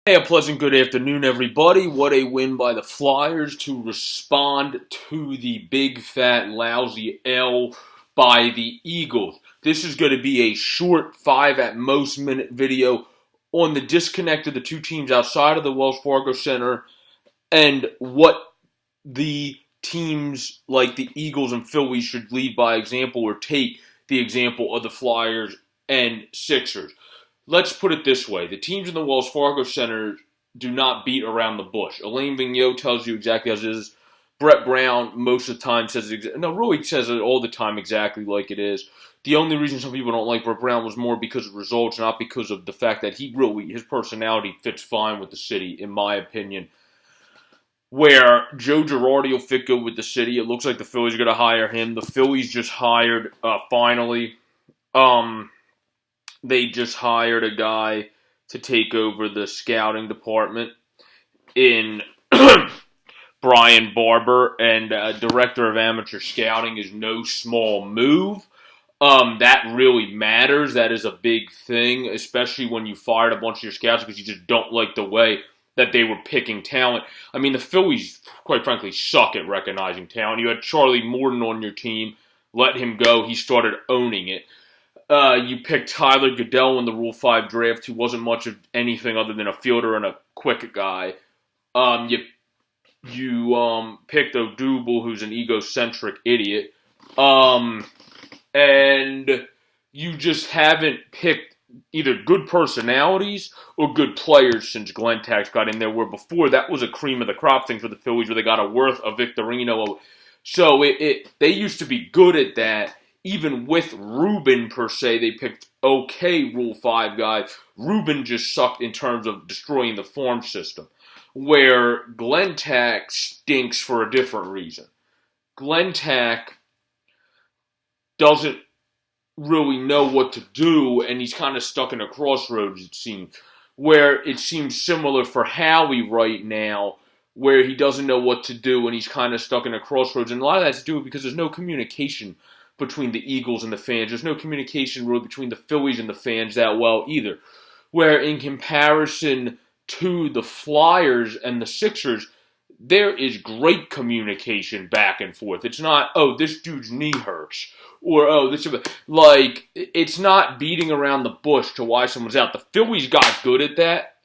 Hey, a pleasant good afternoon, everybody. What a win by the Flyers to respond to the big, fat, lousy L by the Eagles. This is going to be a short 5 at most minute video on the disconnect of the two teams outside of the Wells Fargo Center and what the teams like the Eagles and Phillies should lead by example or take the example of the Flyers and Sixers. Let's put it this way. The teams in the Wells Fargo Center do not beat around the bush. Alain Vigneault tells you exactly as it is. Brett Brown most of the time says it really says it all the time exactly like it is. The only reason some people don't like Brett Brown was more because of results, not because of the fact that his personality fits fine with the city, in my opinion. Where Joe Girardi will fit good with the city. It looks like the Phillies are going to hire him. The Phillies just hired, finally, they just hired a guy to take over the scouting department in Brian Barber, and director of amateur scouting is no small move. That really matters. That is a big thing, especially when you fired a bunch of your scouts because you just don't like the way that they were picking talent. I mean, the Phillies, quite frankly, suck at recognizing talent. You had Charlie Morton on your team. Let him go. He started owning it. You picked Tyler Goodell in the Rule 5 draft, who wasn't much of anything other than a fielder and a quick guy. You picked Odubel, who's an egocentric idiot. And you just haven't picked either good personalities or good players since Glenn Tax got in there, where before that was a cream of the crop thing for the Phillies, where they got a Worth, a Victorino. So they used to be good at that. Even with Ruben, per se, they picked okay Rule 5 guys. Ruben just sucked in terms of destroying the farm system, where Glenn Tack stinks for a different reason. Glenn Tack doesn't really know what to do, and he's kind of stuck in a crossroads, it seems, where it seems similar for Howie right now, where he doesn't know what to do, and he's kind of stuck in a crossroads. And a lot of that's due because there's no communication between the Eagles and the fans. There's no communication really between the Phillies and the fans that well either. Where in comparison to the Flyers and the Sixers, there is great communication back and forth. It's not, oh, this dude's knee hurts. Or, oh, it's not beating around the bush to why someone's out. The Phillies got good at that,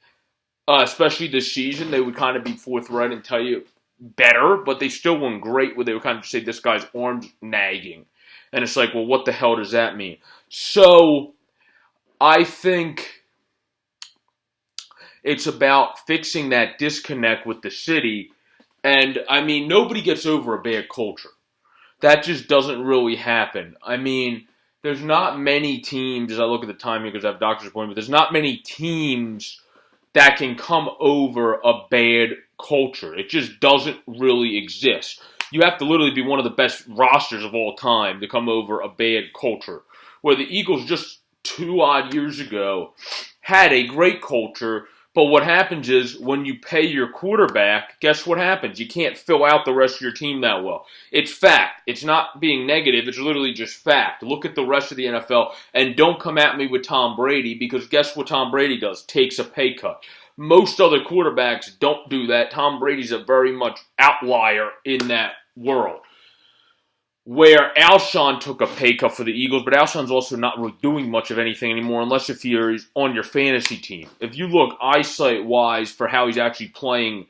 especially this season. They would kind of be forthright and tell you better, but they still weren't great where they would kind of say, this guy's arm's nagging. And it's like, well, what the hell does that mean? So, I think it's about fixing that disconnect with the city. And, I mean, nobody gets over a bad culture. That just doesn't really happen. I mean, there's not many teams, as I look at the time here because I have doctor's appointment, there's not many teams that can come over a bad culture. It just doesn't really exist. You have to literally be one of the best rosters of all time to come over a bad culture. Where the Eagles just 2 odd years ago had a great culture, but what happens is when you pay your quarterback, guess what happens? You can't fill out the rest of your team that well. It's fact. It's not being negative. It's literally just fact. Look at the rest of the NFL and don't come at me with Tom Brady because guess what Tom Brady does? Takes a pay cut. Most other quarterbacks don't do that. Tom Brady's a very much outlier in that world. Where Alshon took a pay cut for the Eagles, but Alshon's also not really doing much of anything anymore unless if you're on your fantasy team. If you look eyesight-wise for how he's actually playing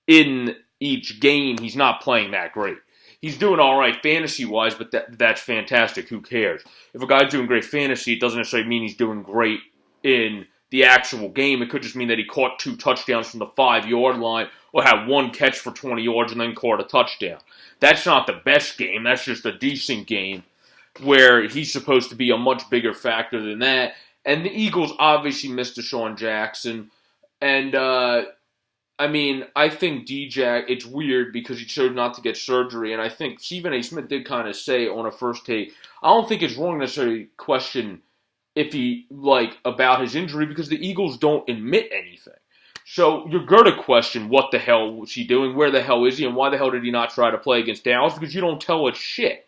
in each game, he's not playing that great. He's doing all right fantasy-wise, but that's fantastic. Who cares? If a guy's doing great fantasy, it doesn't necessarily mean he's doing great in the actual game. It could just mean that he caught 2 touchdowns from the 5-yard line or had 1 catch for 20 yards and then caught a touchdown. That's not the best game. That's just a decent game where he's supposed to be a much bigger factor than that. And the Eagles obviously missed Deshaun Jackson. And, I mean, I think D-Jack, it's weird because he chose not to get surgery. And I think Stephen A. Smith did kind of say on a first take, I don't think it's wrong to necessarily question if he, about his injury because the Eagles don't admit anything. So you're going to question what the hell was he doing, where the hell is he, and why the hell did he not try to play against Dallas? Because you don't tell us shit.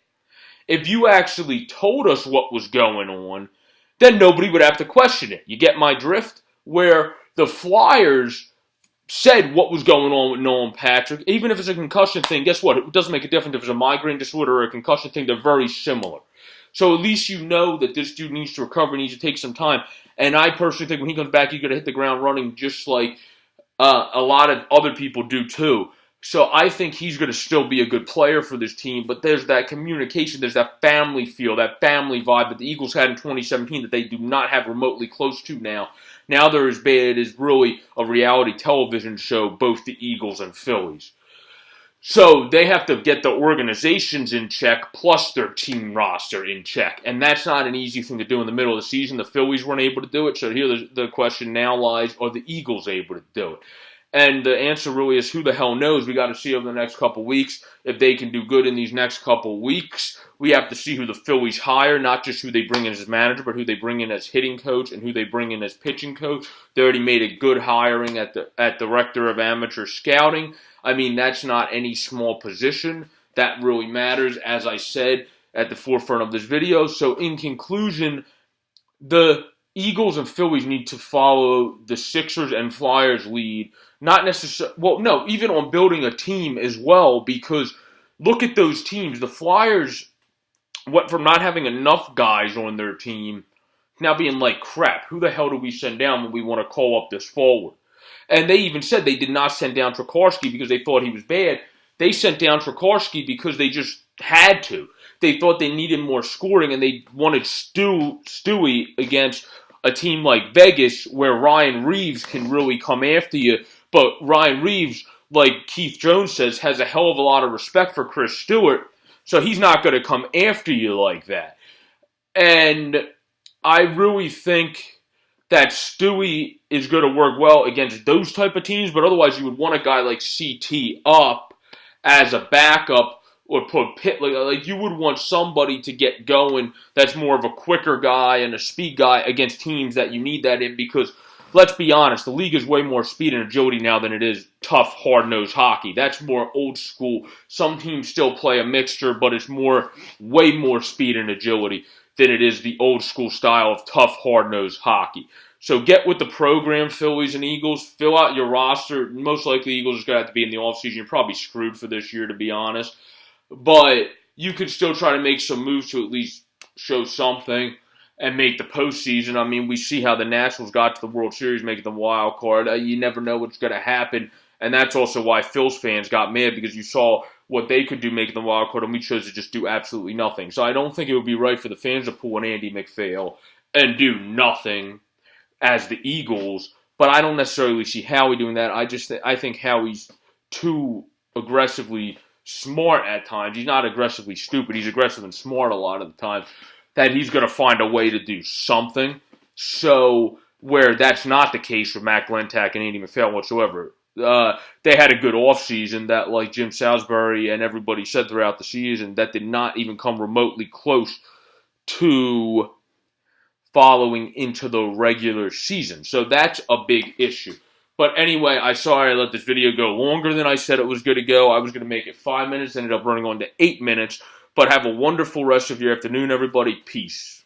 If you actually told us what was going on, then nobody would have to question it. You get my drift? Where The Flyers said what was going on with Nolan Patrick. Even if it's a concussion thing, guess what? It doesn't make a difference if it's a migraine disorder or a concussion thing. They're very similar. So at least you know that this dude needs to recover, needs to take some time. And I personally think when he comes back, he's going to hit the ground running just like a lot of other people do too. So I think he's going to still be a good player for this team, but there's that communication, there's that family feel, that family vibe that the Eagles had in 2017 that they do not have remotely close to now. Now they're as bad as really a reality television show, both the Eagles and Phillies. So they have to get the organizations in check plus their team roster in check. And that's not an easy thing to do in the middle of the season. The Phillies weren't able to do it. So here the question now lies, are the Eagles able to do it? And the answer really is who the hell knows. We got to see over the next couple weeks if they can do good in these next couple weeks. We have to see who the Phillies hire, not just who they bring in as manager, but who they bring in as hitting coach and who they bring in as pitching coach. They already made a good hiring at the director of amateur scouting. I mean, that's not any small position. That really matters, as I said at the forefront of this video. So in conclusion, the Eagles and Phillies need to follow the Sixers and Flyers lead. Not necessarily, well, no, even on building a team as well, because look at those teams. The Flyers went from not having enough guys on their team now being like, crap, who the hell do we send down when we want to call up this forward? And they even said they did not send down Trakarsky because they thought he was bad. They sent down Trakarsky because they just had to. They thought they needed more scoring, and they wanted Stewie against a team like Vegas where Ryan Reeves can really come after you. But Ryan Reeves, like Keith Jones says, has a hell of a lot of respect for Chris Stewart, so he's not going to come after you like that. And I really think that Stewie is going to work well against those type of teams, but otherwise you would want a guy like CT up as a backup or put Pitt, like you would want somebody to get going that's more of a quicker guy and a speed guy against teams that you need that in, because let's be honest, the league is way more speed and agility now than it is tough, hard-nosed hockey. That's more old school. Some teams still play a mixture, but it's way more speed and agility than it is the old school style of tough, hard-nosed hockey. So get with the program, Phillies and Eagles. Fill out your roster. Most likely Eagles is going to have to be in the offseason. You're probably screwed for this year, to be honest. But you could still try to make some moves to at least show something and make the postseason. I mean, we see how the Nationals got to the World Series, making the wild card. You never know what's going to happen, and that's also why Phil's fans got mad, because you saw what they could do making the wild card, and we chose to just do absolutely nothing. So I don't think it would be right for the fans to pull an Andy McPhail and do nothing as the Eagles, but I don't necessarily see Howie doing that. I think Howie's too aggressively smart at times. He's not aggressively stupid. He's aggressive and smart a lot of the time, that he's going to find a way to do something. So where that's not the case with Matt Glentak and Andy McPhail whatsoever. They had a good offseason that, like Jim Salisbury and everybody said throughout the season, that did not even come remotely close to following into the regular season. So that's a big issue. But anyway, I let this video go longer than I said it was going to go. I was going to make it 5 minutes, ended up running on to 8 minutes. But have a wonderful rest of your afternoon, everybody. Peace.